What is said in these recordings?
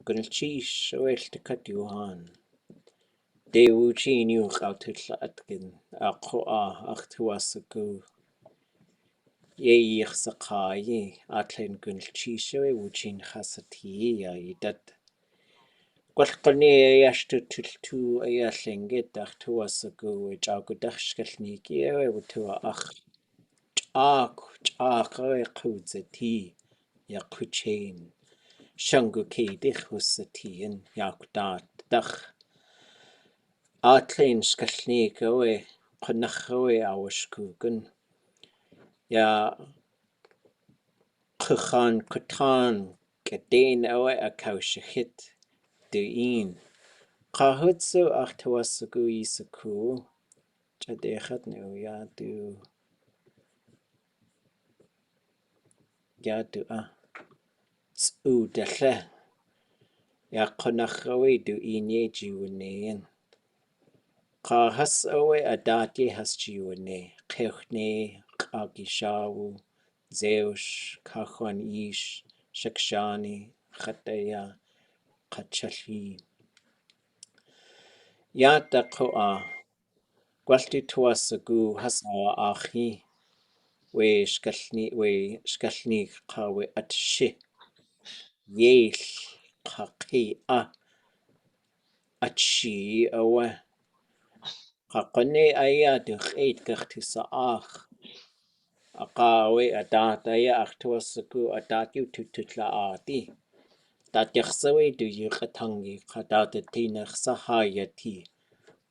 Gunalchish oeltikat Johan. Dewuchin Łuchałtyllatkin Aqua Achtuasagu Yéil Gsmåkái Atlin Gunalchish Wuchin Hasati Idat Gwalqani Ashtutiltu Ayalingit Achtuasagu Jagudach shkalneek Wutua Ach Ḳuidzeti Yéil Ḳuchein Shangu Keidich Husatiin Daat Dach Atlin shkalneek Qunach Awashkugun Ya Ḳuchein Kadain Akaushahit Duin Qahutsu Achtuasagu Isaku Jadechat no ya du Tsudalle Ya Qunach Duin Jiwanayan Qahas Adati has Jiwane Qeuchne Qagishawu Zeush Kachwan Ish Shakshani Khataya Qachali Yata Qoa Gwalti Tuasagu Hasawa Achi we shkalneek Qawe Atshi Yéil Ḳuchein Atshi Awa Qaqani Aya Duqeidgach Tisaach Aqawe Adat Aya Achtuasagu Adat Tutlaati Dat Yaxsawe du Yuqatangi Qadatatinach Sahayati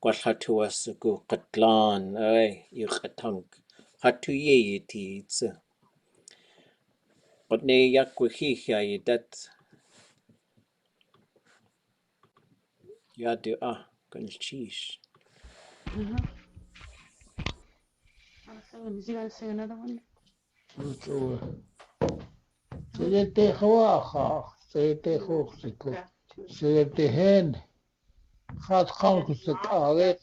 Gwalhatuasagu Qatlan Yuqatang Hatuyeti Tse Qodne Yakwihiya Idat Yadu Gunalchish. Is he going to sing another one? Sete Hawaha, Sete Hoxico, Sete Hen, Hat Hankusaka,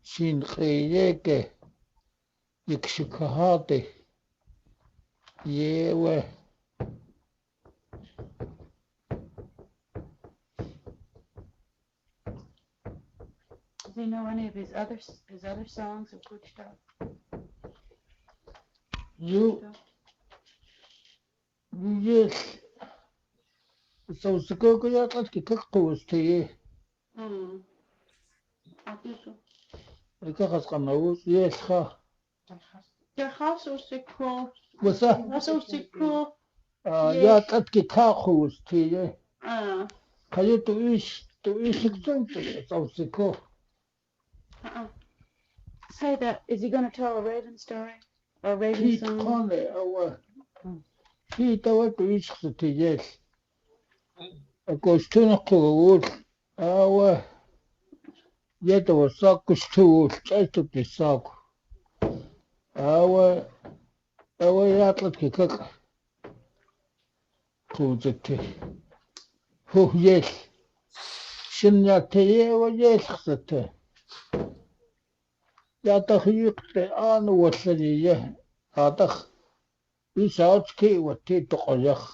Shin Khayeke, Yikshikahate, Yewe. Does he know any of his other songs of Łuchtáq? Yes. So the Gogo Yatlaki to ye. I got a nose, yes, ha. The house was so cool. What's that? That's so cool. Yatlaki Kakus to ye. Can you to ish something? So the go. Say that. Is he going to tell a raven story? Or a raven Pete song? Conley, Pete, I want to ish to yes. Of course, turn up to the wood. Yet there was suckers too, I took the sock. Our Yatlaki cook. To the tea. Oh, yes. Shinyate, yes, the tea. Yatahik, on what's the year. Atach. This outski what tea to Kazach.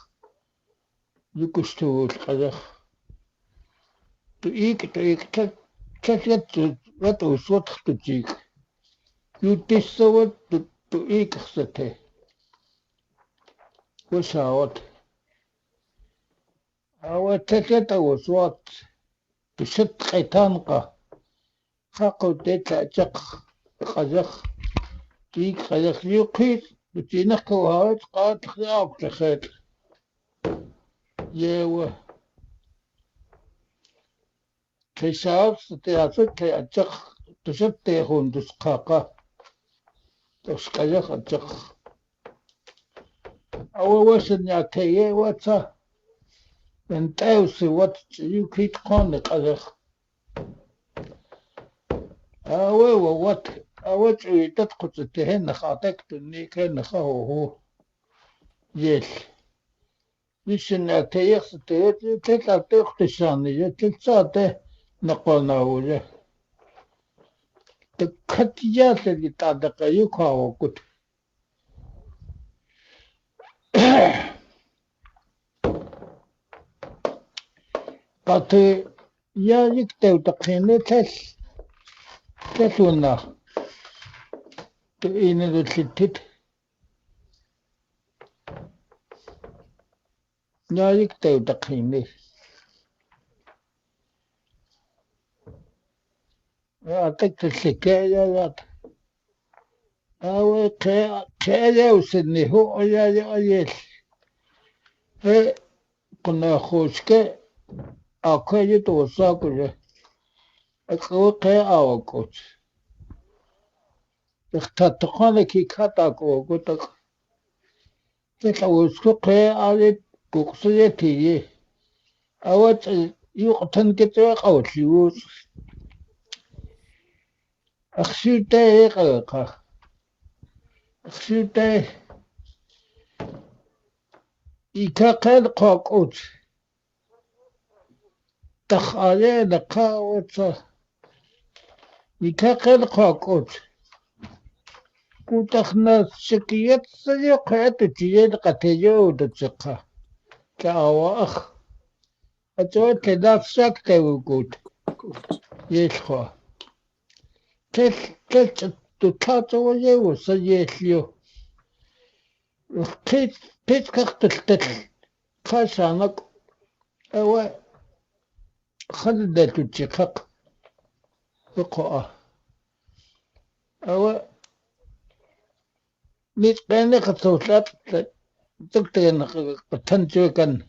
You could to Kazach. To eat, check it to what was what to cheek. You discovered to eat the tea. What's out? Our ticket was what? To sit Kaitanka. Kako data Jack Kazakh. Tea Kazakh you quit. But you not go out, out the head. Yeah, Kishaps, the other Jack to sit there on the Skaka. The Skazakh Jack. Our wasn't Yate, what's up? And tells you what you quit on the Kazakh. However, what I watch it that could the hen attack to Nick and how yes. Listen at the yesterday, take a take the sun, you take that Nakona. The cut yet at the Tadaka you call good. قطي يا يكتو تقيني تلونا تقيني ذو تلتت يا يكتو تقيني يا تكتسكايا يا أو كايا وسني هو يا يل هي كنا خوشك أكايا توساكو أكو كايا أوكوت اختتقنا كي كاتاكو قلت تلوسكو كايا على بوكسيتي أوت يقتن كتير أو تلوس أخشيته قلقة أخشيته إكاكل قاقوت تخالي لقاوت إكاكل قاقوت كوتخنا سكيت سيقات تجيد قتيجو تتسقى كأواخ أتوت كداف ساكتة وقوت يشخوا تل تتاتو ويو سيشليو قيت كختل خاشانك أو خلدت تشقق بقاء أو نتقنق توسات تكتن تنجو كان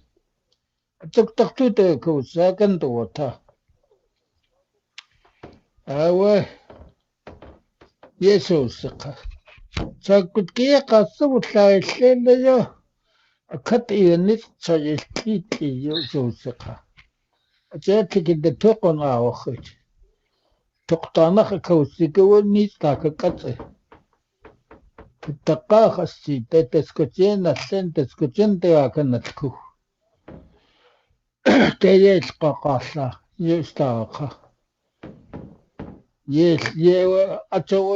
تكتكتو تكوسا كان توتا أو يسوس ساكت كي قصو تلايشين يو أكت إينيت سايشتيت يوسوسقا أجاتك الدتوقن آوخت تقطانخ كوسيكو نيت تاككتسي تتقاخ السيت تسكتين السن تسكتين تياكن الكو تيجي قاقاسا يستاقا يو أتو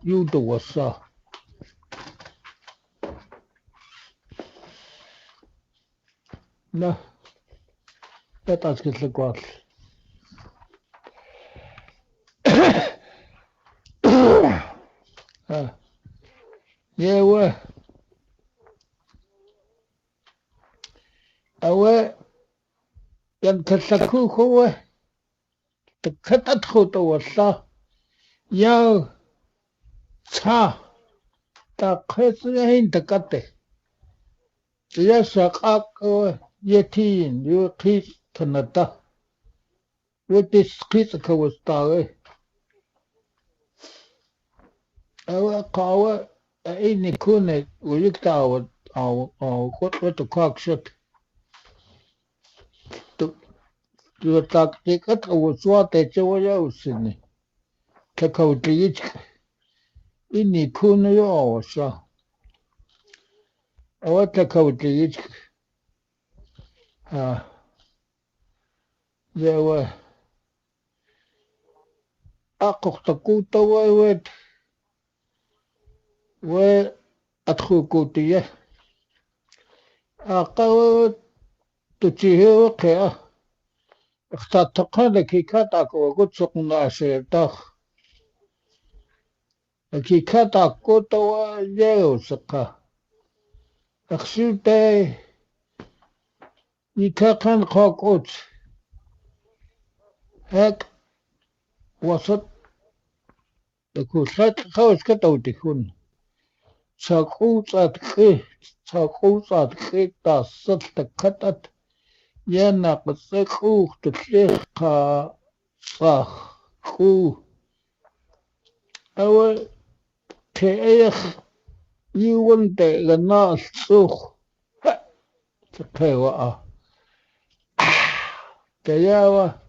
يودو وصا لا لا تسكت لقوال يو أو ينكسكو هو تكتت خطو وصا يو تا تاقس هين تكته يساقاق يتين يقيس تنتا وتسقيس كوستاوي أو قاوة إني كونت ويكتاو أو خطوة كاكشت تاكتيكت أو سواتي جوايا وسني كاكوتيجك إني كون يوشا أو كاكوتيجك زوا أقوق تقوتا ويوت وأدخل كوتية أقوى تجيه وقيا اختتقنا كي كاتاك وقد سقنا شيطاخ كي كاتاك كوتا ويو سقا أخشيته يكاكن قاقوت هيك وسط كوسات خوش كتوتكون ساقوصات تاسط تكتت يانا قصيخوخ تتليخ صاخ خو أو تأيخ يوان تغناس صوخ تقوى تياوة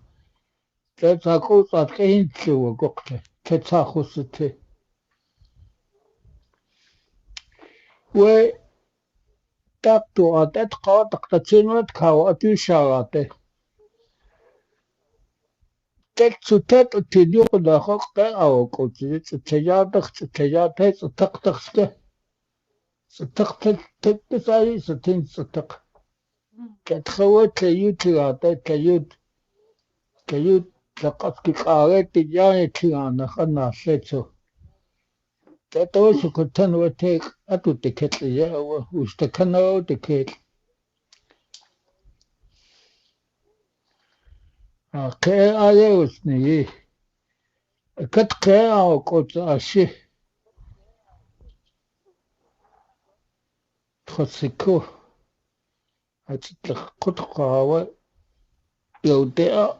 تتاقوصات كهين تسوى قوقته تتاقوصته و تاقتو أتت قاطق تتسنوت كاو أتو شاراته تتسوتات أتدوق داخق أو قوتي تتجادخ تتجاته ستقتخته ستقتل تتساي ستين ستق كتخوت تيوت لقد قارئت يعني تيانا خنا سيتو تتوش كنتن وتيك أتو تكت يا وستكنا تكت كي آيوسني كت كي أو كوت أشي تخسكو هتتلق كت قاوة يودع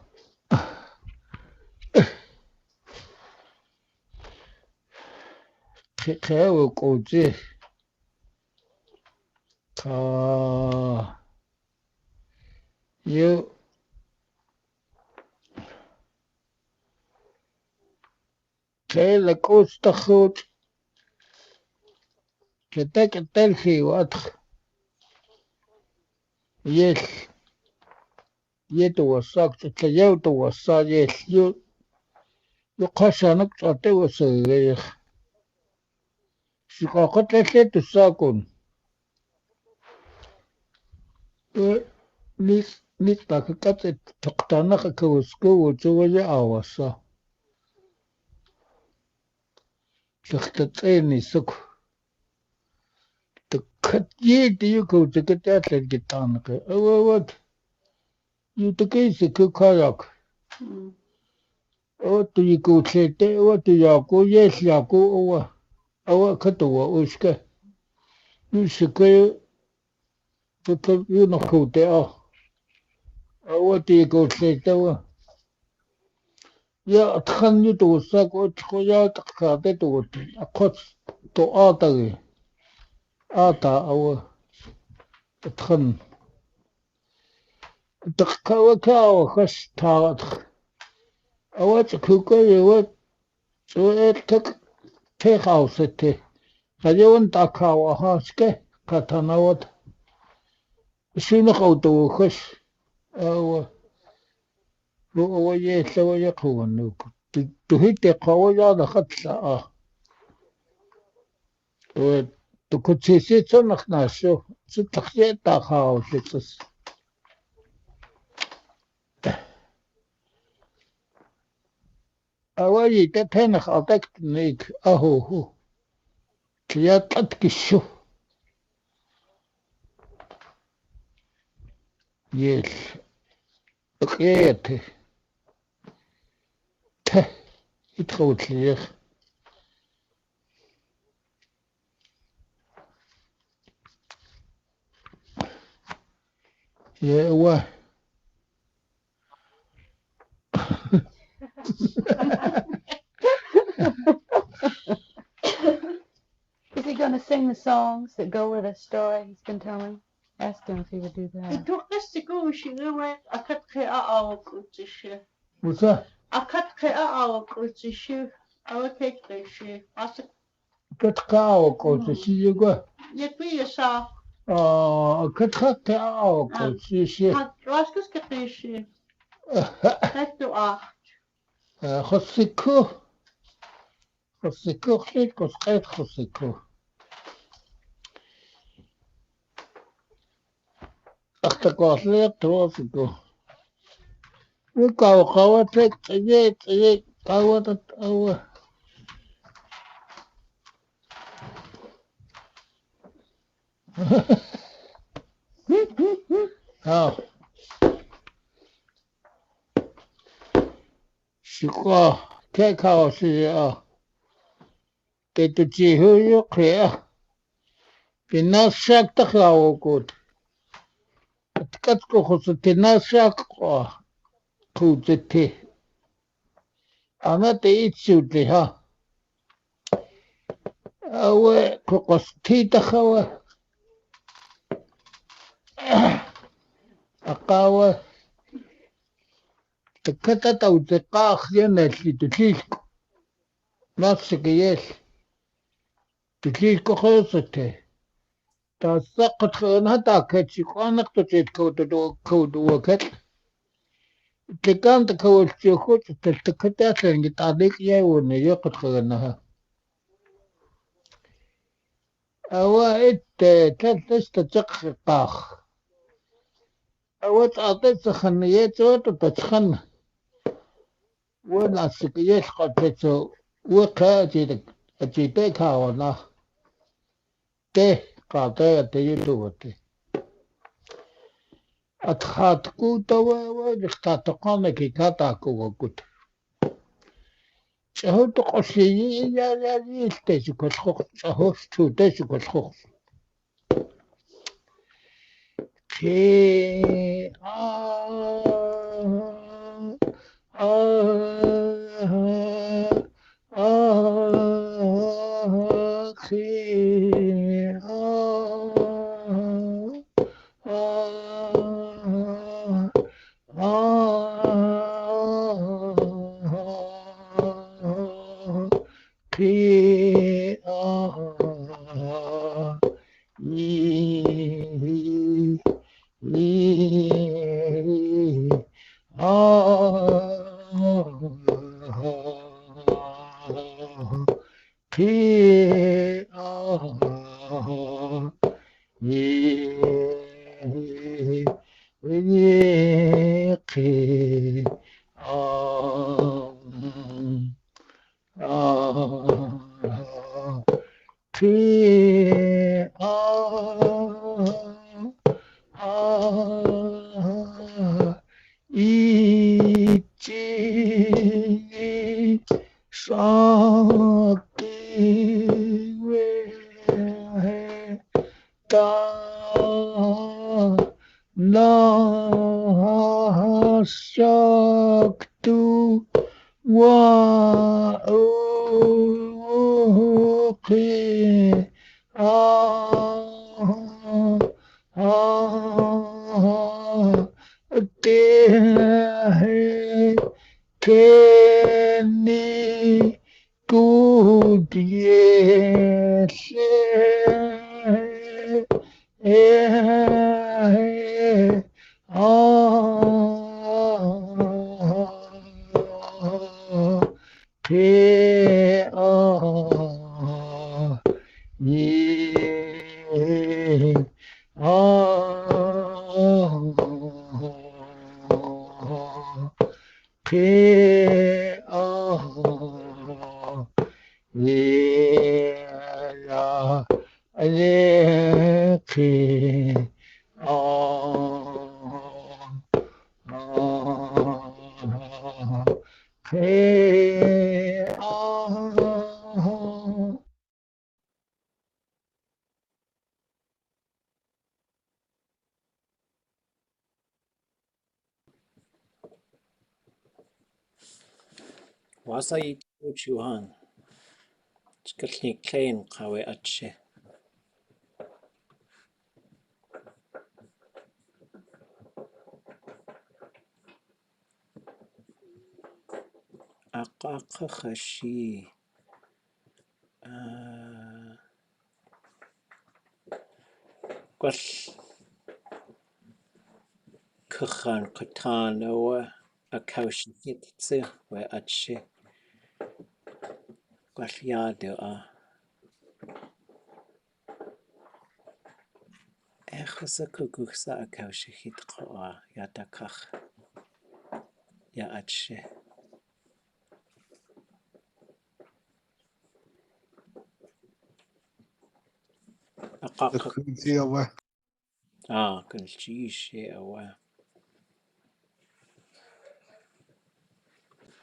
كي أو كوتي كا يو كي لكوت تخوت كتك التلخي وأدخ يل يدو وصاك تتليوتو وصا يل يقاشانك تعطي وصيغيخ شقاقت لسيت الساكن نيت باك كات تقتنق كوسكو وجوجي آواسا تختتيني سكو تكت يدي يكو تكتات للجتانك أوات يتكيسي كاياك أوات يكو تلتي أوات ياكو يس ياكو أوا كتوا أوشكا يشكي ينخو تيا أوات يكو تلتي يا تخني توساك وتخويا تقاطع توت أقص تؤاطري آتا أو تخن تقوى كاو خش تارت أو تكوكو يوت سويتك تيخاو ستي خجون تاكاو هاسكي كتناوت شنو خوتو خش أو هو يسوي يقوى نوك تهيتي قوية دخلت تكتشيسي تنخ ناشو ستخشي تاخاو شكس أولي تتنخ أتكت نيك أهو تياتك الشو يل قيت ته يتخوت ليخ يا واه Is he going to sing the songs that go with a story he's been telling? Ask him if he would do that. توقستكو شنو أكتخي أعوكوتشي وصح أكتخي أعوكوتشي أو كيكتشي أسك كتقاو كوت سيجوا يكوي يسا كتقاو كوت سيشي راسكس كتشي هتو خصكو خليت كسقيت خصكو أختكوت ليك تروسكو وكاو قوتك تجيت قوتت أو ها شقا كيكاو سيئة تتجيهو يقيا بالناس شاك تخلاو كود تكتكو خصوصي الناس شاك كودتي أنا تيتشوتي ها أو كوكستي تخوى أقاوى تكتت أو تقاخ ينالي تتليلكو نفسك يال تتليلكو خلصتي تسقط خيرها تاكتشي قانق تتليل كود وكت تكان تكول تيخوت تلتكتات لنجي تعليق ياون يقت خيرنها أو إت تلتش تتقاخ أوت أعطيت خنيت وتتخن ولا سكيت قطتو وكاتيك أتيتك هاونا te قاطع تيتوتي أتخاتكو توا ويختاتقانا كي كاتاكو وكت شهو تقصي يا يلتشك الخوخ شهو تشك الخوخ كي Kenny good yes Wasa I chuhan. Shkalneek qawe atche. Aqaqa khashi. Gwell cychan qatan owa a kawshikitse we atche. Gwell yadu a. Echasa kuguksa a kawshikit qawa yatakach ya atche. Aqaqa kalchishi awa.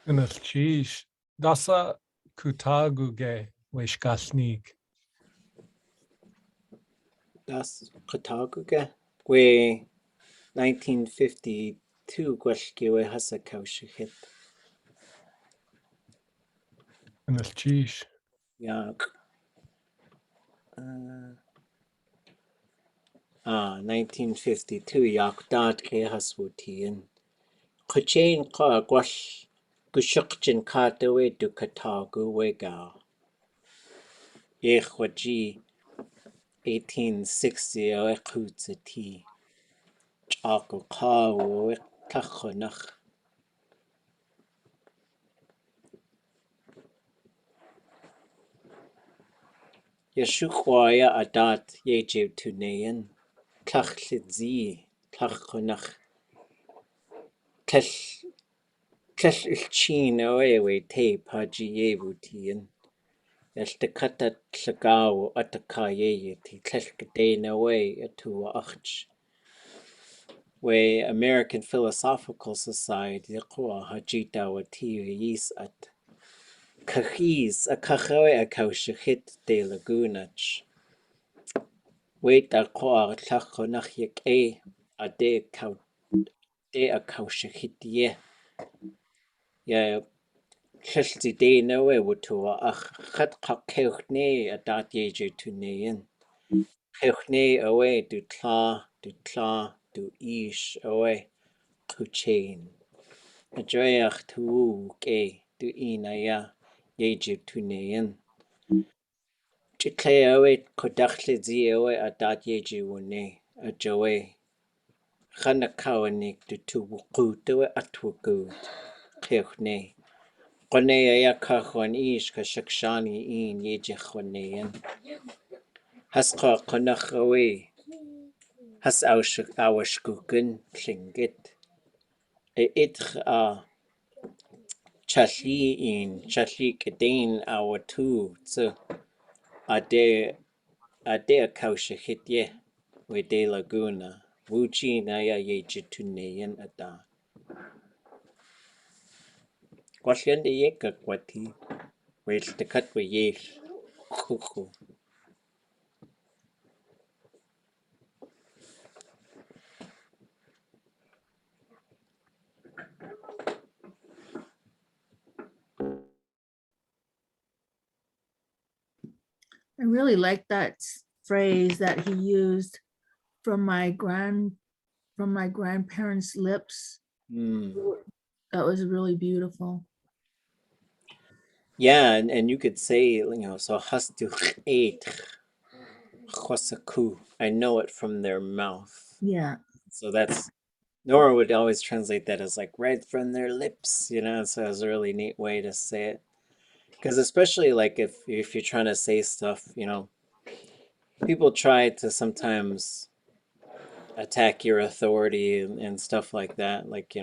Gnalchish. Dasa kutaguge we shkalneek. Das qataguga we 1952 gwellki we hasa kawshikit. Gnalchish. Yak. 1952 yak daat ke haswutian. Ḳuchein qa gwell gushukchin katawe du katagu we ga. Yéil Ḳuchein 1860 o qhutzati. Ch'aqu qaw we tlachonach. Yeshukwaia a daat yejiv tunayan. Tlachlidzi tlachonach tlall ilchin away we te paji yevutin. Eltekatat llagaw atakaye ti tlall gdain away atu achch. We American Philosophical Society qwa hajita wati yis at kachiz a kachawe a kaushachit de lagunach. Wait a qwa tlachonach yek a de a kaushachit ye. Ya tlallti de no we wutua ach chat kakeuchne a daat yeju tunein. Keuchne away du ish away Ḳuchein. Adreach tu ke du inaya yeju tunein. Chitle away kodachle zi away a daat yeju wune a joe. Chanakawanik du tu wukut away atwukut. Keuchne. Qone ya kachwan ish ka shakshani in yejechwanein. Hasqa qanach away. Has awashkuken klingit. Itch challi kedain awatu tsu ade kaushahit ye we de laguna. Wuchi naya yejituneyan ada. Kwashyande ye kakwati. Wel tekat we Yéil Ḳutlaakw. I really like that phrase that he used from my grandparents' lips. That was really beautiful. Yeah, and you could say, so hastu chosaku. I know it from their mouth. Yeah. So that's Nora would always translate that as like right from their lips, so it was a really neat way to say it. Because especially like if you're trying to say stuff, people try to sometimes attack your authority and stuff like that. Like,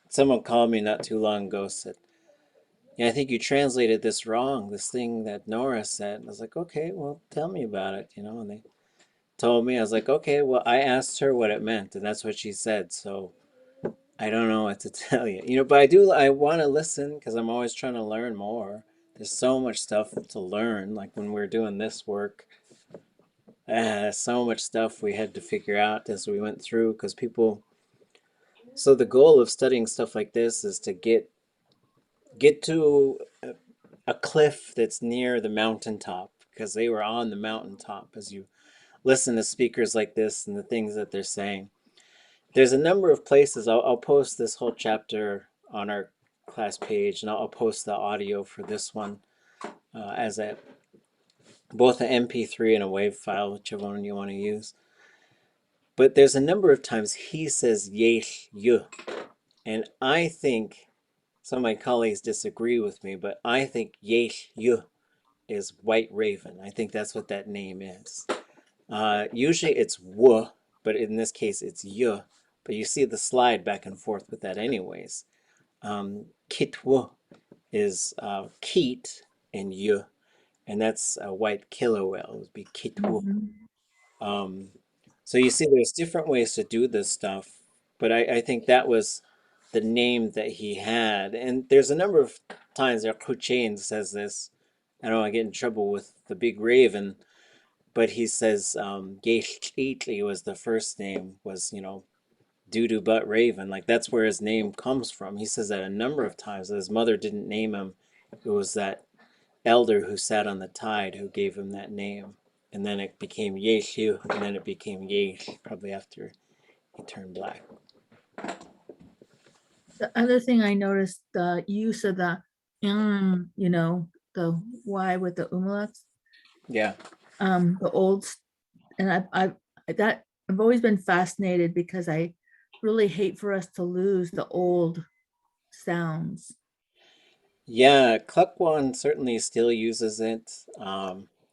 someone called me not too long ago, said, yeah, I think you translated this wrong, this thing that Nora said. I was like, okay, well, tell me about it, and they told me. I was like, okay, well, I asked her what it meant, and that's what she said, so I don't know what to tell you. But I want to listen because I'm always trying to learn more. There's so much stuff to learn, like when we're doing this work. So much stuff we had to figure out as we went through because so the goal of studying stuff like this is to get to a cliff that's near the mountaintop, because they were on the mountaintop. As you listen to speakers like this and the things that they're saying, there's a number of places. I'll post this whole chapter on our class page, and I'll post the audio for this one as both an MP3 and a WAV file, whichever one you want to use. But there's a number of times he says Yéil Yu, and I think some of my colleagues disagree with me, but I think Yéil Yu is White Raven. I think that's what that name is. Usually it's W, but in this case it's Yu. But you see the slide back and forth with that anyways. Kitwu is Keat and Yu, and that's a white killer whale. It would be Kitwu. So you see there's different ways to do this stuff, but I think that was the name that he had. And there's a number of times that Ḳuchein says this. I don't want to get in trouble with the big raven, but he says Yéil Ţítli was the first name, was, doo-doo butt raven. Like that's where his name comes from. He says that a number of times. His mother didn't name him. It was that elder who sat on the tide who gave him that name. And then it became Yéil, and then it became Yéil, probably after he turned black. The other thing I noticed, the use of the the Y with the umlauts. Yeah. The old, and I've always been fascinated because I really hate for us to lose the old sounds. Yeah, Ḳutlaakw certainly still uses it.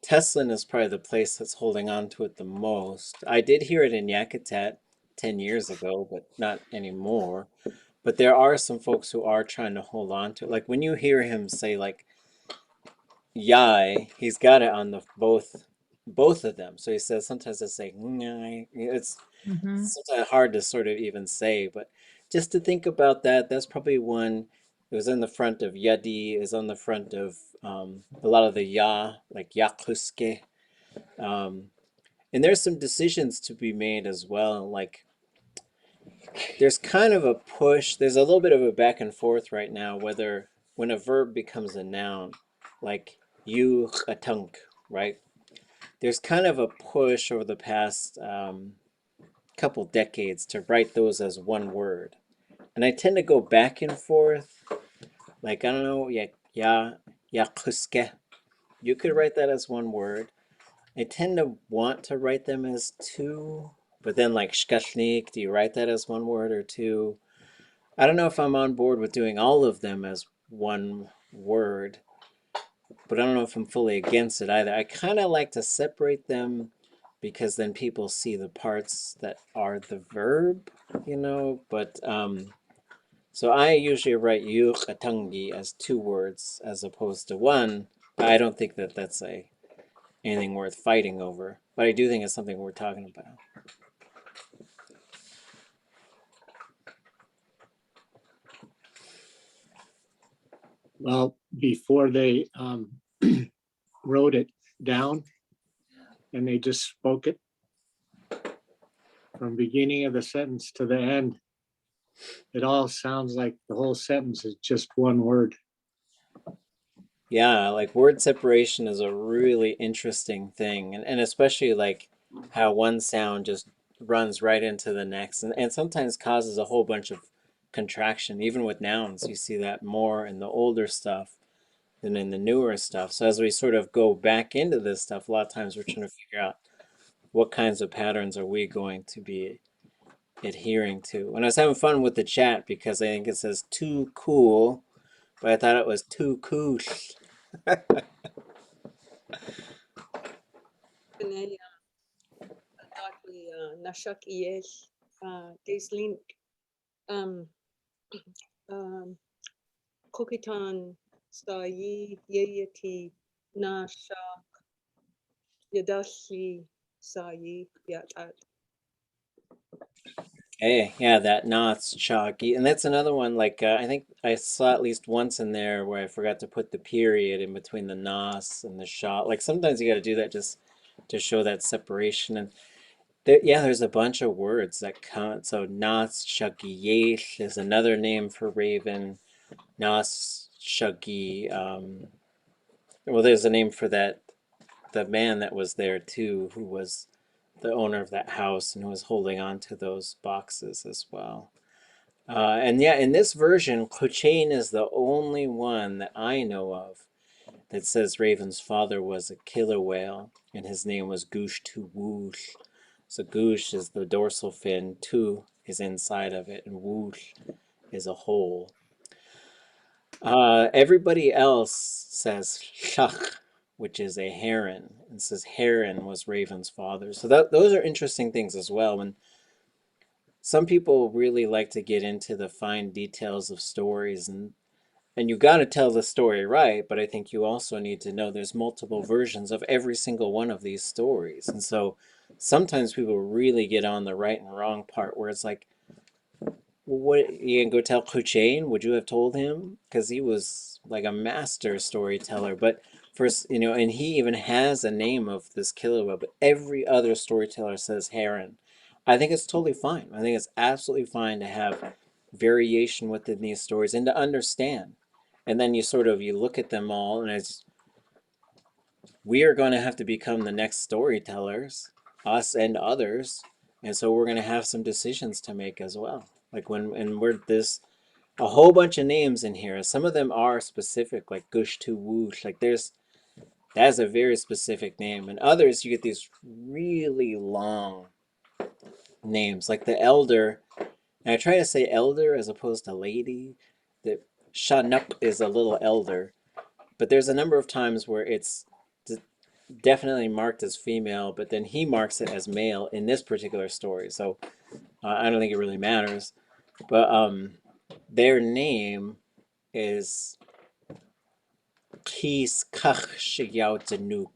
Teslin is probably the place that's holding on to it the most. I did hear it in Yakutat 10 years ago, but not anymore. But there are some folks who are trying to hold on to it. Like when you hear him say like yai, he's got it on the both of them. So he says sometimes it's like "nyai." It's Mhm. sometimes hard to sort of even say, but just to think about that, that's probably one. It was in the front of yadi, is on the front of a lot of the ya, like yakuske. Um, and there's some decisions to be made as well. Like there's kind of a push, there's a little bit of a back and forth right now whether when a verb becomes a noun, like you tunk, right? There's kind of a push over the past couple decades to write those as one word. And I tend to go back and forth. Like, I don't know, yeah, kuske. You could write that as one word. I tend to want to write them as two, but then like shkalneek, do you write that as one word or two? I don't know if I'm on board with doing all of them as one word, but I don't know if I'm fully against it either. I kind of like to separate them because then people see the parts that are the verb, but so I usually write yuqatangi as two words as opposed to one. But I don't think that that's anything worth fighting over. But I do think it's something worth talking about. Well, before they wrote it down and they just spoke it from beginning of the sentence to the end, it all sounds like the whole sentence is just one word. Yeah, like word separation is a really interesting thing, and especially like how one sound just runs right into the next, and sometimes causes a whole bunch of contraction. Even with nouns, you see that more in the older stuff than in the newer stuff. So as we sort of go back into this stuff, a lot of times we're trying to figure out what kinds of patterns are we going to be adhering to. And I was having fun with the chat because I think it says too cool, but I thought it was too cool. Nashak Yéil Ďáslín Ḳuchein Sayi Yayati Nashak Yadashi Sayi Yatat. Hey, yeah, that knots chalky, and that's another one. Like I think I saw at least once in there where I forgot to put the period in between the nos and the shot. Like sometimes you got to do that just to show that separation. And there, yeah, there's a bunch of words that come. So nos shagi is another name for raven. Nos shagi. Well, there's a name for that. The man that was there too, who was the owner of that house and who was holding on to those boxes as well. And yeah, in this version, Ḳuchein is the only one that I know of that says Raven's father was a killer whale and his name was Gush Tu Woosh. So Gush is the dorsal fin, Tu is inside of it, and Woosh is a hole. Everybody else says Shach, which is a heron, and says heron was Raven's father. So those are interesting things as well. And some people really like to get into the fine details of stories, and you got to tell the story right, but I think you also need to know there's multiple versions of every single one of these stories. And so sometimes people really get on the right and wrong part where it's like, well, what, you can go tell Ḳuchein? Would you have told him? Because he was like a master storyteller. But first, and he even has a name of this killer whale, but every other storyteller says heron. I think it's totally fine. I think it's absolutely fine to have variation within these stories and to understand. And then you look at them all, and it's we are going to have to become the next storytellers, us and others, and so we're going to have some decisions to make as well. Like and we're this a whole bunch of names in here. Some of them are specific, like Gush Tu Woosh. Like that's a very specific name, and others you get these really long names, like the elder. And I try to say elder as opposed to lady. The Shanuk is a little elder, but there's a number of times where it's definitely marked as female, but then he marks it as male in this particular story. So I don't think it really matters. But their name is Kis Kach Shigyao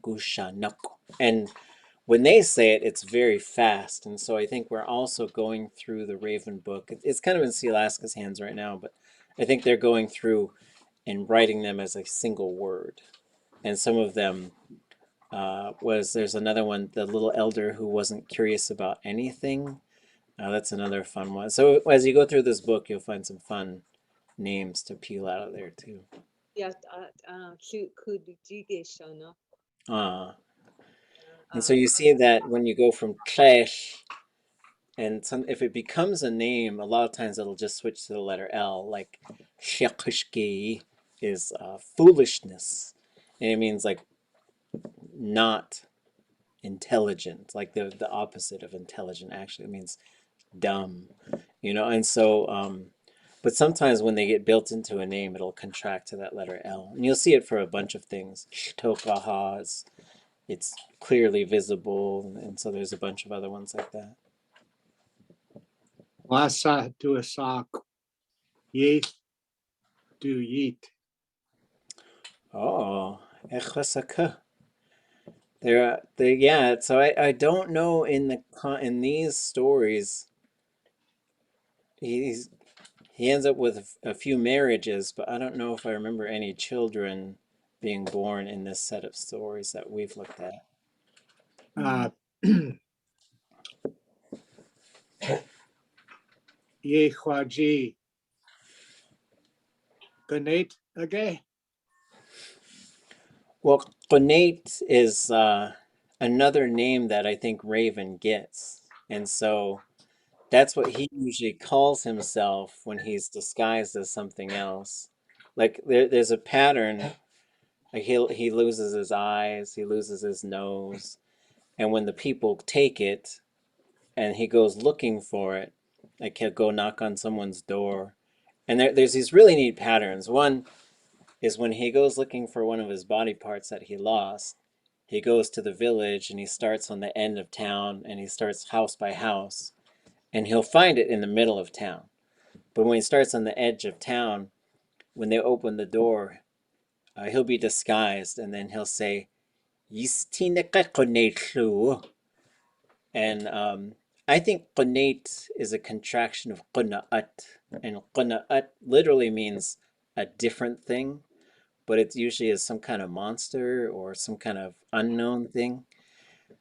Gusha. And when they say it, it's very fast. And so I think we're also going through the Raven book. It's kind of in Alaska's hands right now, but I think they're going through and writing them as a single word. And some of them there's another one, the little elder who wasn't curious about anything. That's another fun one. So as you go through this book, you'll find some fun names to peel out of there too. Yeah, Kudjigeshana. And so you see that when you go from clash, and if it becomes a name, a lot of times it'll just switch to the letter L, like shekushki is foolishness. And it means like not intelligent, like the opposite of intelligent actually. It means dumb, and so but sometimes when they get built into a name, it'll contract to that letter L. And you'll see it for a bunch of things. Shtokaha, it's clearly visible, and so there's a bunch of other ones like that. Wasa duasak. Yéil do yeet. Oh, ʼéidáx. Yeah. So I don't know in these stories. He ends up with a few marriages, but I don't know if I remember any children being born in this set of stories that we've looked at. Yéil Ḳuchein. Ganate again. Well, ʼéidáx is another name that I think Raven gets, and so that's what he usually calls himself when he's disguised as something else. Like there's a pattern. Like he loses his eyes, he loses his nose, and when the people take it, and he goes looking for it, like he'll go knock on someone's door, and there's these really neat patterns. One is when he goes looking for one of his body parts that he lost, he goes to the village and he starts on the end of town and he starts house by house, and he'll find it in the middle of town. But when he starts on the edge of town, when they open the door, he'll be disguised, and then he'll say, and I think qunate is a contraction of quna'at, and quna'at literally means a different thing, but it usually is some kind of monster or some kind of unknown thing.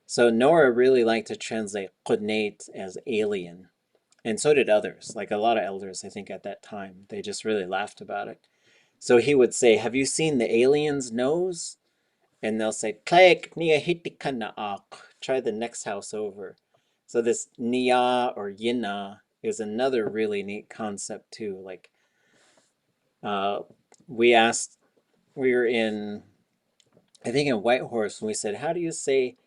So Nora really liked to translate qunate as alien, and so did others, like a lot of elders, I think, at that time. They just really laughed about it. So he would say, have you seen the alien's nose? And they'll say, try the next house over. So this niya or yina is another really neat concept too. Like we were in, I think in Whitehorse, and we said, how do you say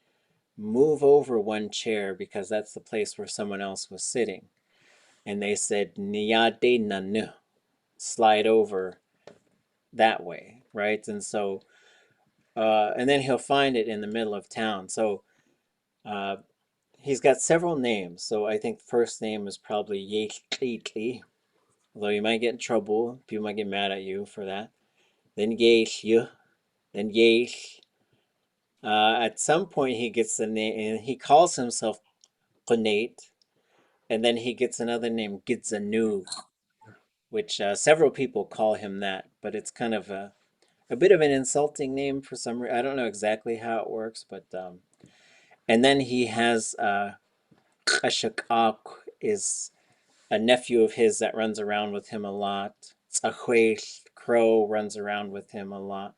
move over one chair because that's the place where someone else was sitting? And they said niyade nanu, slide over that way, right? And so and then he'll find it in the middle of town. So he's got several names. So I think the first name is probably Yéil Ḳutlaakw, although you might get in trouble. People might get mad at you for that. Then Yéil, then Yéil. At some point he gets the name, and he calls himself Qunate, and then he gets another name, Gidzanu, which several people call him that, but it's kind of a bit of an insulting name for some reason. I don't know exactly how it works, but and then he has Ḳashakaq is a nephew of his that runs around with him a lot. Tzahhuel, Crow, runs around with him a lot.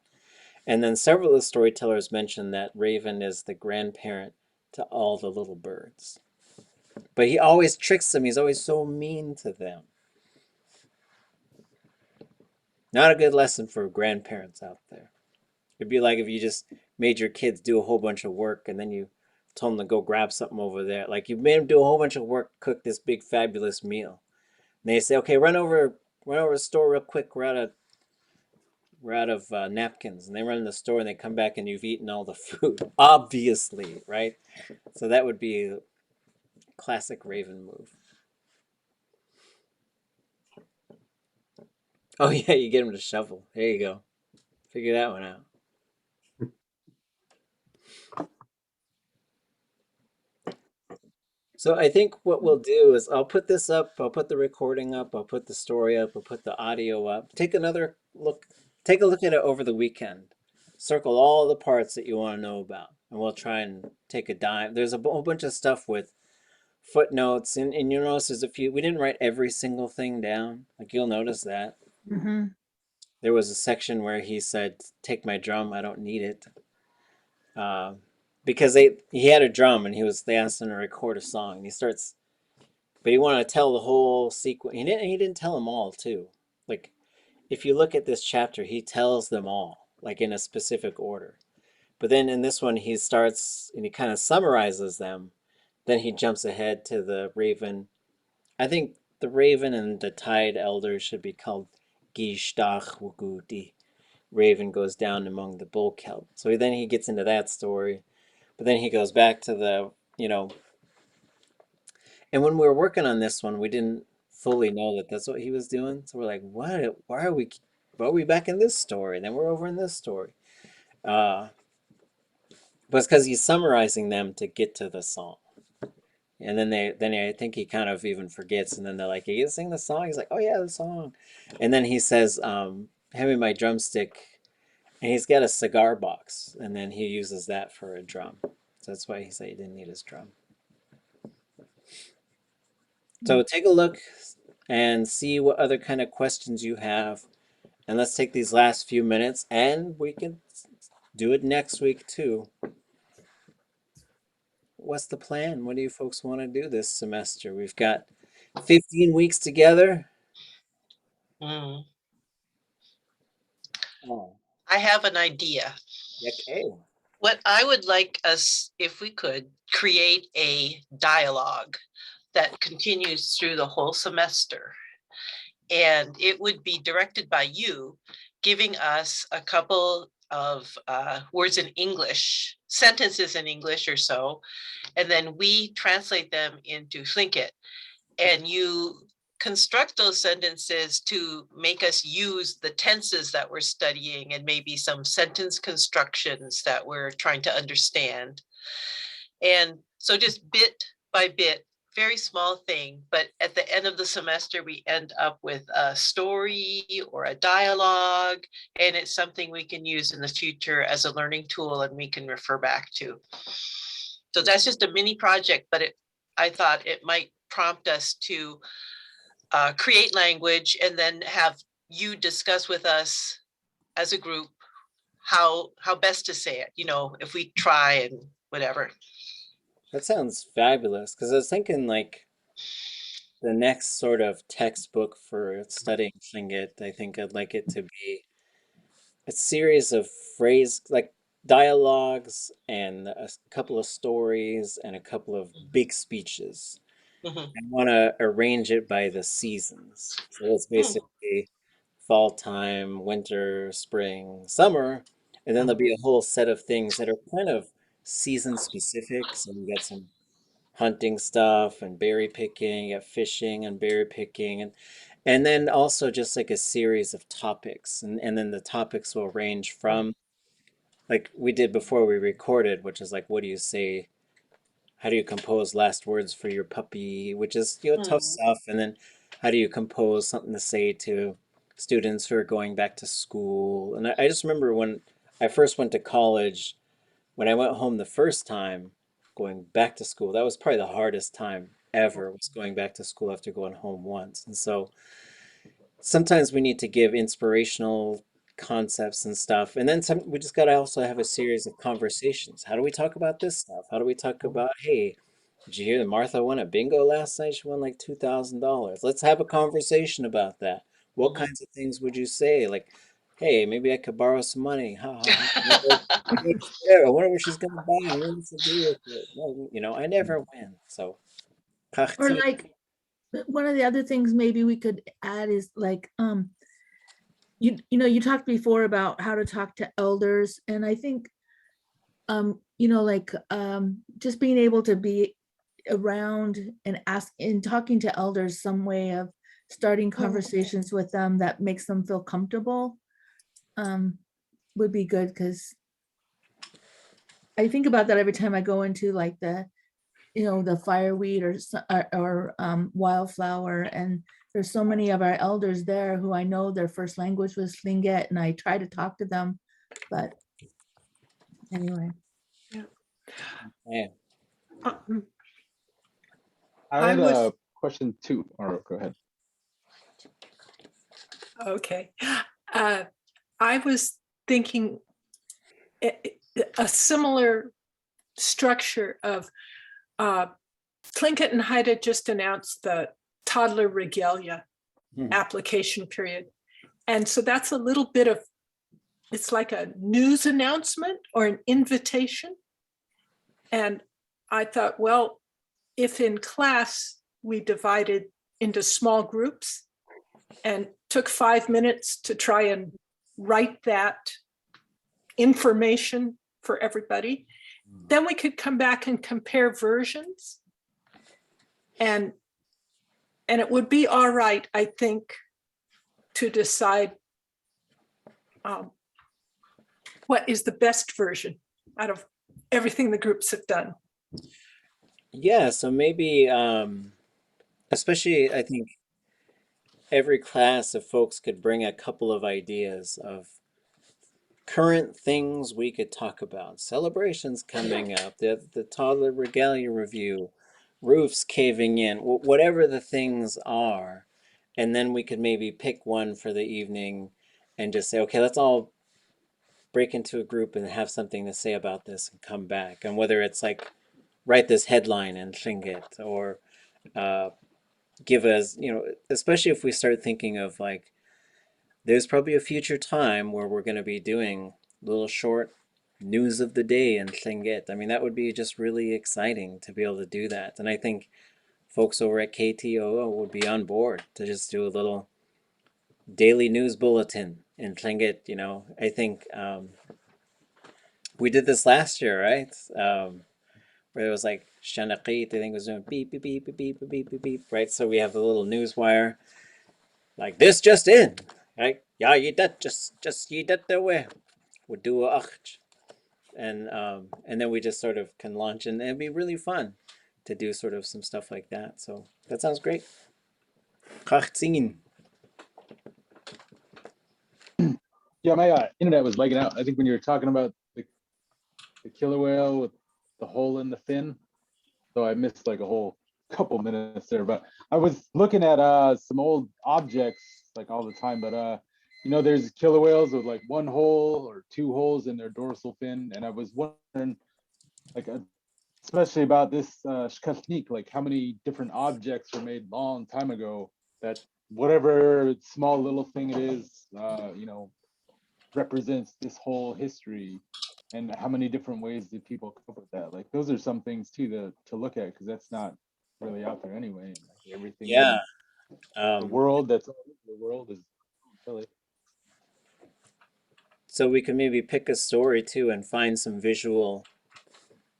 And then several of the storytellers mention that Raven is the grandparent to all the little birds. But he always tricks them. He's always so mean to them. Not a good lesson for grandparents out there. It'd be like if you just made your kids do a whole bunch of work and then you told them to go grab something over there. Like you made them do a whole bunch of work, cook this big fabulous meal. And they say, "Okay, run over to the store real quick. We're out of napkins." And they run in the store and they come back and you've eaten all the food, obviously, right? So that would be a classic Raven move. Oh yeah, you get him to shuffle. There you go. Figure that one out. So I think what we'll do is I'll put this up, I'll put the recording up, I'll put the story up, I'll put the audio up. Take a look at it over the weekend. Circle all the parts that you want to know about, and we'll try and take a dive. There's a whole bunch of stuff with footnotes, and you'll notice there's a few. We didn't write every single thing down. Like you'll notice that. Mm-hmm. There was a section where he said, "Take my drum, I don't need it." Uh, because he had a drum and they asked him to record a song and he starts, but he wanted to tell the whole sequence. He didn't tell them all too. Like if you look at this chapter, he tells them all like in a specific order. But then in this one, he starts and he kind of summarizes them. Then he jumps ahead to the raven. I think the raven and the tide elder should be called ʼéidáx Ługuti. Raven goes down among the bull kelp. So then he gets into that story. But then he goes back to and when we were working on this one, we didn't fully know that that's what he was doing. So we're like, what? Why are we back in this story? And then we're over in this story. Uh, but it's because he's summarizing them to get to the song. And then I think he kind of even forgets. And then they're like, "Are you gonna sing the song?" He's like, "Oh yeah, the song." And then he says, "Hand me my drumstick." And he's got a cigar box, and then he uses that for a drum. So that's why he said he didn't need his drum. So take a look and see what other kind of questions you have. And let's take these last few minutes and we can do it next week too. What's the plan? What do you folks want to do this semester? We've got 15 weeks together. Mm. Oh, I have an idea. okay. What I would like us, if we could, create a dialogue that continues through the whole semester. And it would be directed by you, giving us a couple of words in English, sentences in English or so, and then we translate them into Tlingit. And you construct those sentences to make us use the tenses that we're studying and maybe some sentence constructions that we're trying to understand. And so just bit by bit, very small thing, but at the end of the semester, we end up with a story or a dialogue, and it's something we can use in the future as a learning tool and we can refer back to. So that's just a mini project, but I thought it might prompt us to create language and then have you discuss with us as a group how best to say it, if we try and whatever. That sounds fabulous because I was thinking like the next sort of textbook for studying Tlingit, I think I'd like it to be a series of like dialogues and a couple of stories and a couple of big speeches. Mhm. I want to arrange it by the seasons. So it's Mm. basically fall time, winter, spring, summer, and then there'll be a whole set of things that are kind of season specific. So we got some hunting stuff and berry picking, you got fishing and berry picking, and then also just like a series of topics. And then the topics will range from like we did before we recorded, which is like what do you say, how do you compose last words for your puppy, which is tough Mm. stuff, and then how do you compose something to say to students who are going back to school. And I just remember when I first went to college, when I went home the first time, going back to school, that was probably the hardest time ever, was going back to school after going home once. And so sometimes we need to give inspirational concepts and stuff. And then we just got to also have a series of conversations. How do we talk about this stuff? How do we talk about, hey, did you hear that Martha won a bingo last night? She won like $2,000. Let's have a conversation about that. What Mhm. kinds of things would you say? Like, hey, maybe I could borrow some money. Ha ha ha. I wonder what she's gonna buy. I wonder what to do with it. Well, I never win. So, Or party. like one of the other things maybe we could add is like you talked before about how to talk to elders, and I think like just being able to be around and ask and talking to elders some way of starting conversations with them that makes them feel comfortable would be good, because I think about that every time I go into like the, the fireweed or wildflower, and there's so many of our elders there who I know their first language was Lingi, and I try to talk to them, but anyway. Yeah. I had was a question too, or go ahead. okay. I was thinking a similar structure of Tlingit and Haida just announced the toddler regalia application period. And so that's a little bit of, it's like a news announcement or an invitation. And I thought, well, if in class we divided into small groups and took 5 minutes to try and write that information for everybody, then we could come back and compare versions. And it would be all right, I think, to decide what is the best version out of everything the groups have done. Yeah, so maybe, especially I think every class, if folks could bring a couple of ideas of current things we could talk about. Celebrations coming up, the toddler regalia review, roofs caving in, whatever the things are. And then we could maybe pick one for the evening and just say, okay, let's all break into a group and have something to say about this and come back. And whether it's like write this headline and Tlingit, or give us, especially if we start thinking of like, there's probably a future time where we're going to be doing little short news of the day and Tlingit. I mean, that would be just really exciting to be able to do that. And I think folks over at KTOO would be on board to just do a little daily news bulletin in Tlingit. I think we did this last year, right? Where it was like shkalneek, I think it was doing beep, beep, beep, beep, beep, beep, beep, beep, right? So we have the little news wire, like this just in, right? Yeah, that just that the way would do a and then we just sort of can launch, and it'd be really fun to do sort of some stuff like that. So that sounds great. Yeah, my internet was lagging out. I think when you were talking about the killer whale with the hole in the fin, so I missed like a whole couple minutes there. But I was looking at some old objects like all the time, but there's killer whales with like one hole or two holes in their dorsal fin, and I was wondering, like, especially about this shkalneek, like how many different objects were made long time ago that whatever small little thing it is, represents this whole history, and how many different ways did people cope with that? Like those are some things too to look at, because that's not really out there anyway. Like everything Yeah. in the world that's all over the world is really. So we could maybe pick a story too and find some visual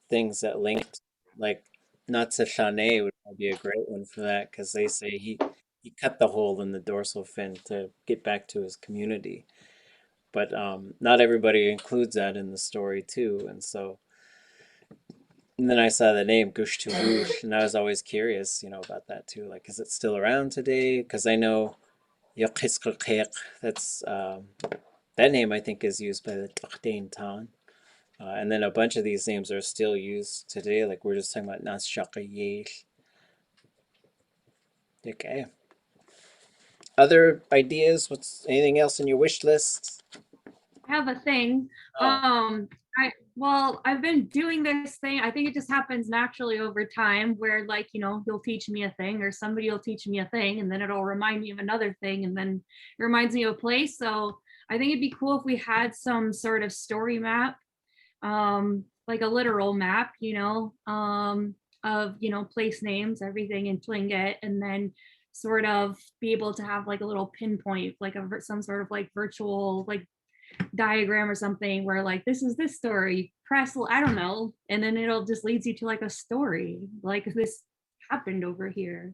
things that linked, like Natsashane would probably be a great one for that, because they say he cut the hole in the dorsal fin to get back to his community. But not everybody includes that in the story too, and then I saw the name Gush to Gush, and I was always curious, about that too. Like, is it still around today? Because I know Yéil Ḳutlaakw, that's that name I think is used by the Tlachtén town. And then a bunch of these names are still used today. Like we're just talking about Nas Shaka Yéil. Okay. Other ideas? What's anything else in your wish list? I have a thing. Oh. I've been doing this thing. I think it just happens naturally over time where, like, you'll teach me a thing, or somebody will teach me a thing, and then it'll remind me of another thing, and then it reminds me of a place. So I think it'd be cool if we had some sort of story map, like a literal map, of, place names, everything in Tlingit, and then sort of be able to have like a little pinpoint, like some sort of like virtual like diagram or something where like this is this story, press, I don't know, and then it'll just leads you to like a story, like this happened over here.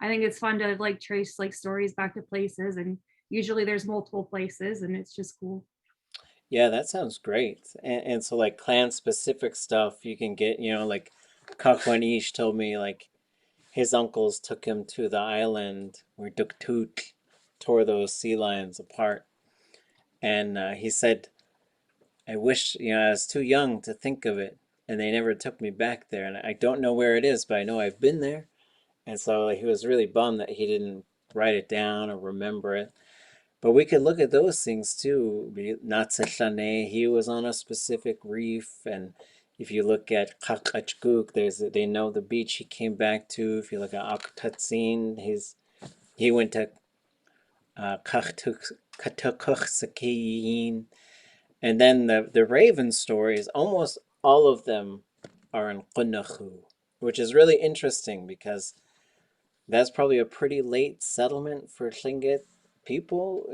I think it's fun to like trace like stories back to places, and usually there's multiple places, and it's just cool. Yeah, that sounds great. And so like clan specific stuff you can get, like Kakwanish told me like his uncles took him to the island where Duktut tore those sea lions apart. And he said, I wish, I was too young to think of it, and they never took me back there. And I don't know where it is, but I know I've been there. And so like, he was really bummed that he didn't write it down or remember it. But we could look at those things too. Not shkalneek, he was on a specific reef, and if you look at ʼéidáx, they know the beach he came back to. If you look at Aqtatsin, he went to Ḳutlaakw. And then the Raven stories, almost all of them are in Qunnachu, which is really interesting because that's probably a pretty late settlement for Tlingit people,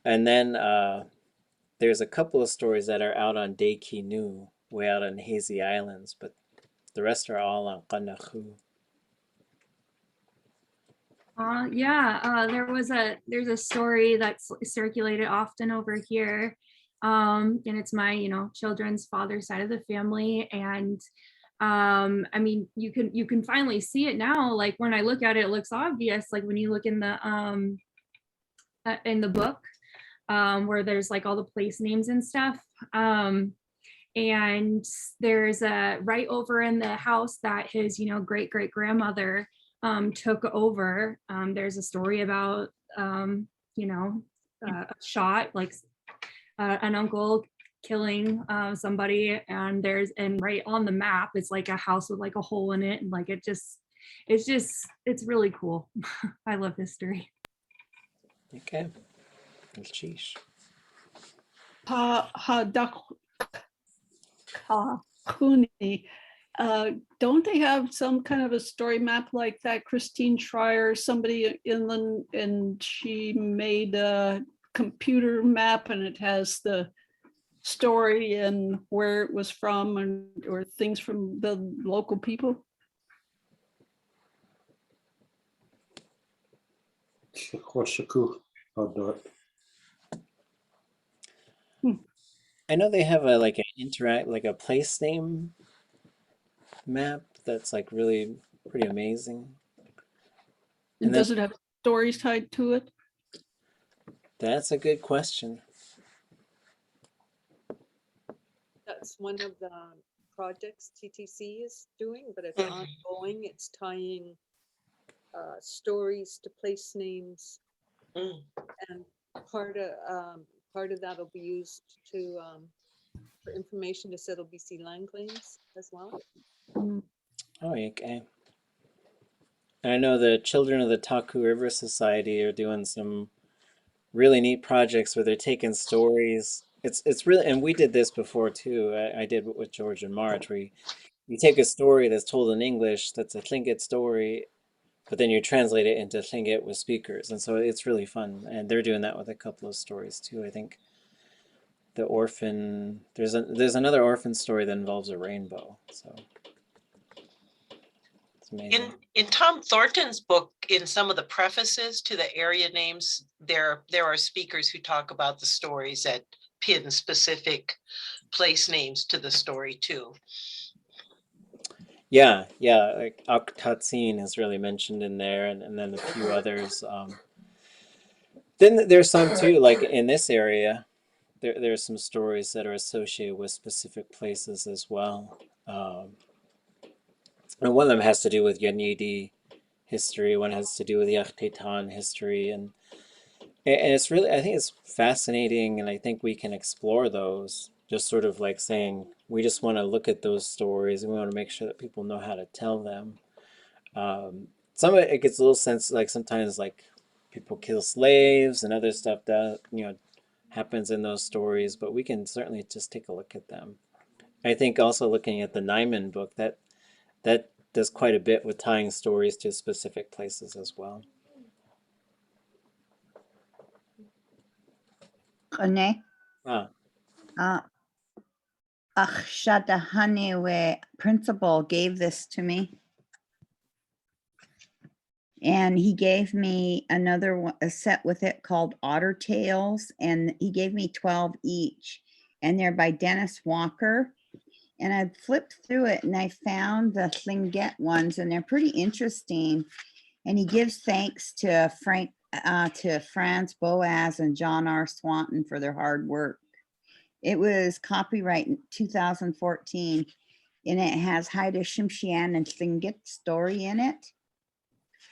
And then there's a couple of stories that are out on Daikinu, way out on Hazy Islands, but the rest are all on Qunnachu. There's a story that's circulated often over here. And it's my, children's father's side of the family. And I mean, you can finally see it now. Like when I look at it, it looks obvious. Like when you look in the book, where there's like all the place names and stuff. And there's a right over in the house that his, great grandmother took over. There's a story about, a shot, like an uncle killing somebody, and right on the map, it's like a house with like a hole in it, and like it's really cool. I love history. Okay. Sheesh. Kuni. Don't they have some kind of a story map like that? Christine Schreier, somebody inland, and she made a computer map, and it has the story and where it was from, or things from the local people. I know they have like a place name map that's like really pretty amazing. And does it have stories tied to it? That's a good question. That's one of the projects TTC is doing, but it's ongoing. It's tying stories to place names, and part of that will be used to for information to settle BC land claims as well. Oh, okay. And I know the Children of the Taku River Society are doing some really neat projects where they're taking stories. It's really, and we did this before too. I did it with George and March, where you take a story that's told in English, that's a Tlingit story, but then you translate it into Tlingit with speakers, and so it's really fun. And they're doing that with a couple of stories too. I think the orphan, there's another orphan story that involves a rainbow. So it's amazing. In Tom Thornton's book, in some of the prefaces to the area names, there are speakers who talk about the stories that pin specific place names to the story too. Yeah, like Aqtatsin is really mentioned in there, and then a few others. Then there's some too, like in this area, there's some stories that are associated with specific places as well. And one of them has to do with Yanidi history, one has to do with Yakhtitan history, and it's really, I think it's fascinating, and I think we can explore those, just sort of like saying, we just want to look at those stories, and we want to make sure that people know how to tell them. Some of it gets a little sense, like sometimes like people kill slaves and other stuff that, happens in those stories, but we can certainly just take a look at them. I think also looking at the Nyman book, that does quite a bit with tying stories to specific places as well. Rene. Shkalneek principal gave this to me. And he gave me another one, a set with it called Otter Tales, and he gave me 12 each. And they're by Dennis Walker. And I flipped through it and I found the Tlingit ones, and they're pretty interesting. And he gives thanks to Franz Boas and John R. Swanton for their hard work. It was copyright in 2014, and it has Haida Shimshian and Tlingit story in it.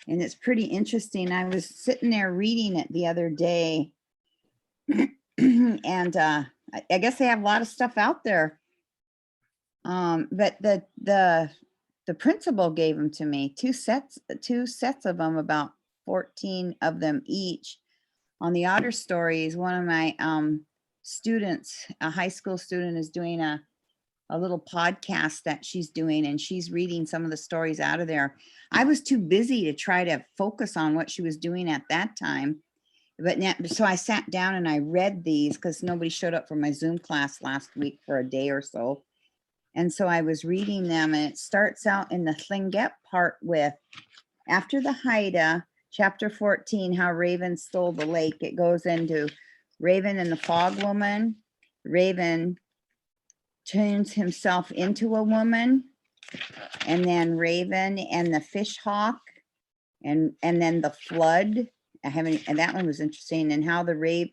And it's pretty interesting. I was sitting there reading it the other day, and I guess they have a lot of stuff out there. But the principal gave them to me, two sets of them, about 14 of them each. On the Otter Stories, one of my students, a high school student, is doing a little podcast that she's doing, and she's reading some of the stories out of there. I was too busy to try to focus on what she was doing at that time. But now, so I sat down and I read these because nobody showed up for my Zoom class last week for a day or so. And so I was reading them, and it starts out in the Tlingit part with, after the Haida, chapter 14, how Raven stole the lake. It goes into Raven and the Fog Woman. Raven turns himself into a woman, and then Raven and the Fish Hawk, and then the flood. And that one was interesting, and how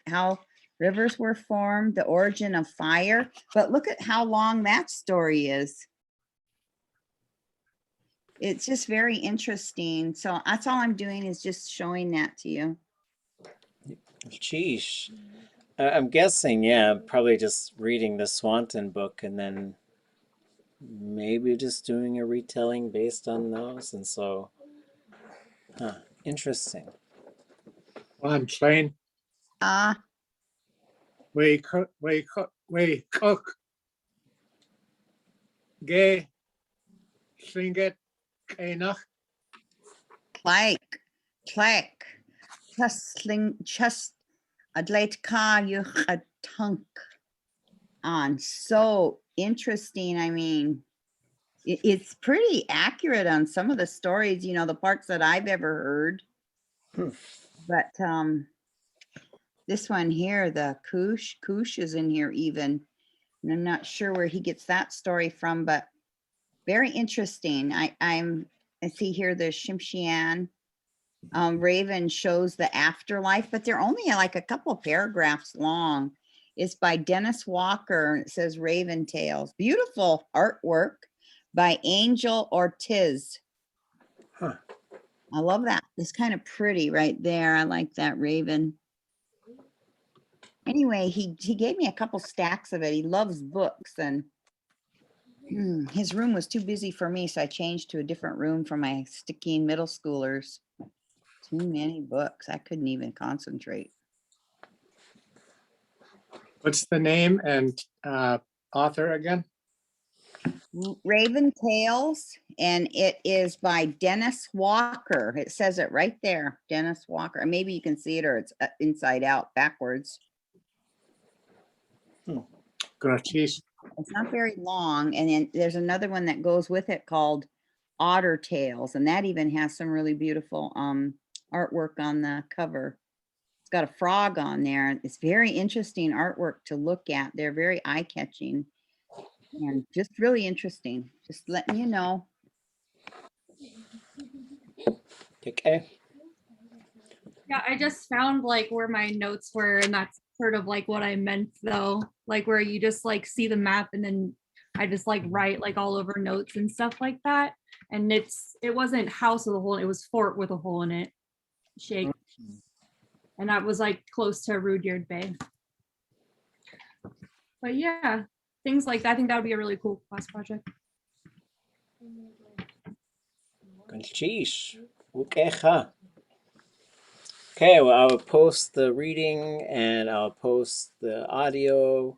how rivers were formed, the origin of fire. But look at how long that story is. It's just very interesting. So that's all I'm doing, is just showing that to you. Sheesh. I'm guessing, yeah, probably just reading the Swanton book and then maybe just doing a retelling based on those. And so, interesting. I'm Shane. We cook gay slinget ʼéidáx. Tlak, just adleit ka yuch tunk on. So interesting. I mean, it's pretty accurate on some of the stories, you know, the parts that I've ever heard. But this one here, the Kush is in here even. And I'm not sure where he gets that story from, but very interesting. I see here the Shimshian. Raven shows the afterlife, but they're only like a couple of paragraphs long. It's by Dennis Walker. It says Raven Tales. Beautiful artwork by Angel Ortiz. I love that. It's kind of pretty right there. I like that Raven. Anyway, he gave me a couple stacks of it. He loves books, and his room was too busy for me, so I changed to a different room for my sticking middle schoolers. Too many books. I couldn't even concentrate. What's the name and author again? Raven Tales, and it is by Dennis Walker. It says it right there, Dennis Walker. Maybe you can see it, or it's inside out, backwards. Gracias. It's not very long, and then there's another one that goes with it called Otter Tales, and that even has some really beautiful artwork on the cover. It's got a frog on there. It's very interesting artwork to look at. They're very eye-catching and just really interesting. Just letting you know. Okay. Yeah, I just found like where my notes were, and that's sort of like what I meant though, like where you just like see the map and then I just like write like all over notes and stuff like that. And it wasn't house with a hole, it was fort with a hole in it. Shake. And that was like close to Rudyard Bay. But yeah, things like that. I think that would be a really cool class project. Sheesh. Okay, well, I'll post the reading and I'll post the audio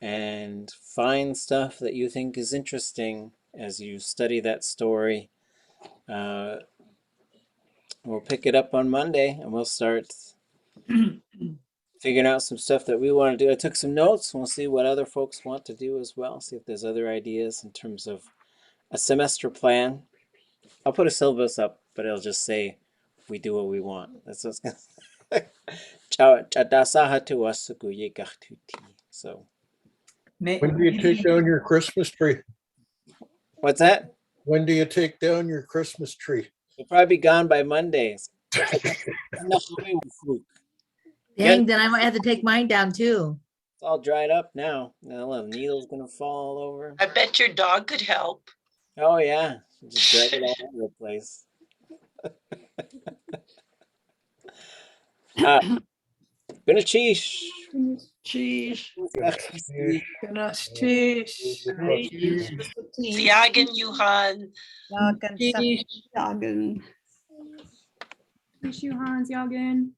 and find stuff that you think is interesting as you study that story. We'll pick it up on Monday and we'll start figuring out some stuff that we want to do. I took some notes and we'll see what other folks want to do as well. See if there's other ideas in terms of a semester plan. I'll put a syllabus up, but it'll just say we do what we want. That's what's gonna. So When do you take down your Christmas tree? what's that? When do you take down your Christmas tree? We'll probably be gone by Monday. Dang, then I might have to take mine down too. It's all dried up now. Now the needle's gonna fall all over. I bet your dog could help. Oh yeah, just drag it all over the place. Gonna cheese. Cheese. Goodness, geez. Siagan Yuhan. Jagen. Wish you Hans Jagen.